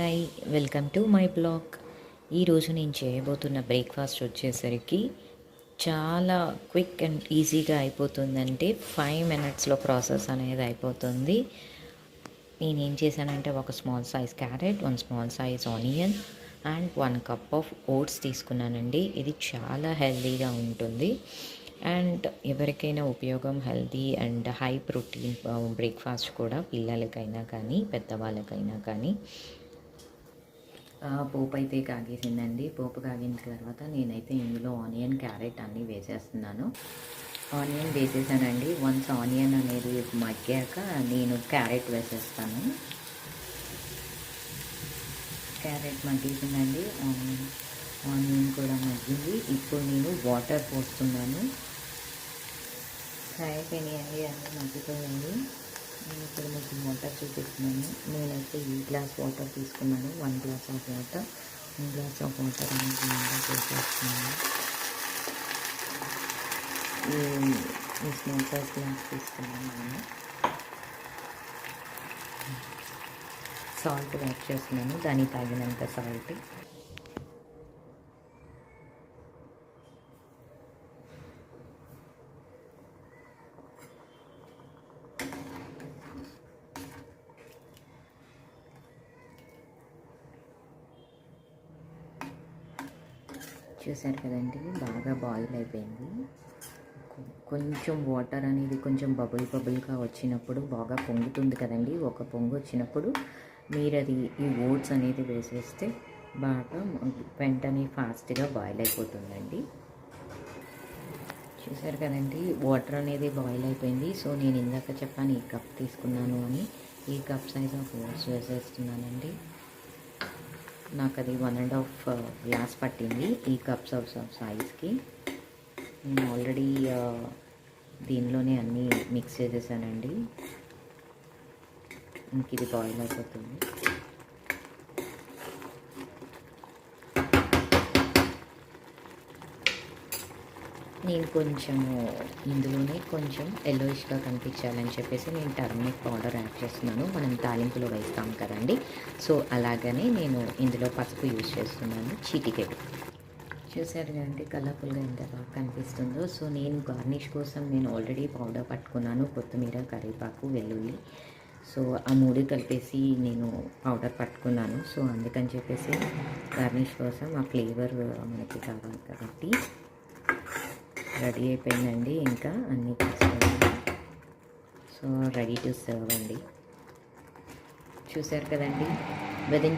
Hi, welcome to my blog. ఈరోజు నేను చేయబోతున్న బ్రేక్ఫాస్ట్ వచ్చేసరికి చాలా క్విక్ అండ్ ఈజీగా అయిపోతుందంటే 5 మినిట్స్లో ప్రాసెస్ అనేది అయిపోతుంది. నేనేం చేశానంటే ఒక small size carrot, 1 small size onion and 1 cup of votes తీసుకున్నానండి. ఇది చాలా హెల్తీగా ఉంటుంది అండ్ ఎవరికైనా ఉపయోగం, healthy and high protein breakfast కూడా పిల్లలకైనా కానీ పెద్దవాళ్ళకైనా కానీ. పోపు అయితే కాగేసిందండి. పోపు కాగిన తర్వాత నేనైతే ఇందులో ఆనియన్, క్యారెట్ అన్నీ వేసేస్తున్నాను. ఆనియన్ వేసేసానండి. వన్స్ ఆనియన్ అనేది మగ్గాక నేను క్యారెట్ వేసేస్తాను. క్యారెట్ మగ్గేసిందండి. ఆనియన్ కూడా మగ్గింది. ఇప్పుడు నేను వాటర్ పోస్తున్నాను. అయిపోయినాయండి, అన్నీ మగ్గిపోయాయి. నేను ఇక్కడ మీకు వాటర్ చూపిస్తున్నాను. నేనైతే ఈ గ్లాస్ వాటర్ తీసుకున్నాను. 1 glass of water. 1 glass of water అనేది చేసేస్తున్నాను. ఈ స్మాల్ సైజ్ గ్లాస్ తీసుకున్నాను. నేను సాల్ట్ యాడ్ చేస్తున్నాను, దానికి తగినంత సాల్ట్. చూసారు కదండి, బాగా బాయిల్ అయిపోయింది. కొంచెం వాటర్ అనేది కొంచెం బబుల్గా వచ్చినప్పుడు బాగా పొంగుతుంది కదండి. ఒక పొంగు వచ్చినప్పుడు మీరు అది ఈ ఓట్స్ అనేది వేసేస్తే బాగా వెంటనే ఫాస్ట్గా బాయిల్ అయిపోతుందండి. చూసారు కదండి, వాటర్ అనేది బాయిల్ అయిపోయింది. సో నేను ఇందాక చెప్పాను ఈ కప్ తీసుకున్నాను అని. ఈ కప్ సైజ్ ఆఫ్ ఓట్స్ వేసేస్తున్నానండి. నాకు అది 1.5 గ్లాస్ పట్టింది ఈ కప్స్ ఆఫ్ సైజ్కి. నేను ఆల్రెడీ దీనిలోనే అన్నీ మిక్స్ చేసేసానండి. ఇంక ఇది బాయిల్ అయిపోతుంది. నేను కొంచెము ఇందులోనే కొంచెం ఎల్లోయిష్గా కనిపించాలని చెప్పేసి నేను టర్మరిక్ పౌడర్ యాడ్ చేస్తున్నాను. మనం తాలింపులో వేస్తాం కదండి. సో అలాగనే నేను ఇందులో పసుపు యూజ్ చేస్తున్నాను, చిటికెడు. చూసారు కదండి, కలర్ఫుల్గా ఎంత బాగా కనిపిస్తుందో. సో నేను గార్నిష్ కోసం నేను ఆల్రెడీ పౌడర్ పట్టుకున్నాను, కొత్తిమీర, కరివేపాకు, వెల్లుల్లి. సో ఆ 3 కలిపేసి నేను పౌడర్ పట్టుకున్నాను. సో అందుకని చెప్పేసి గార్నిష్ కోసం ఆ ఫ్లేవర్ మనకి కావాలి కాబట్టి రెడీ అయిపోయిందండి. ఇంకా అన్నీ తీసుకోండి. సో రెడీ టు సర్వ్ అండి. చూసారు కదండి, విదిన్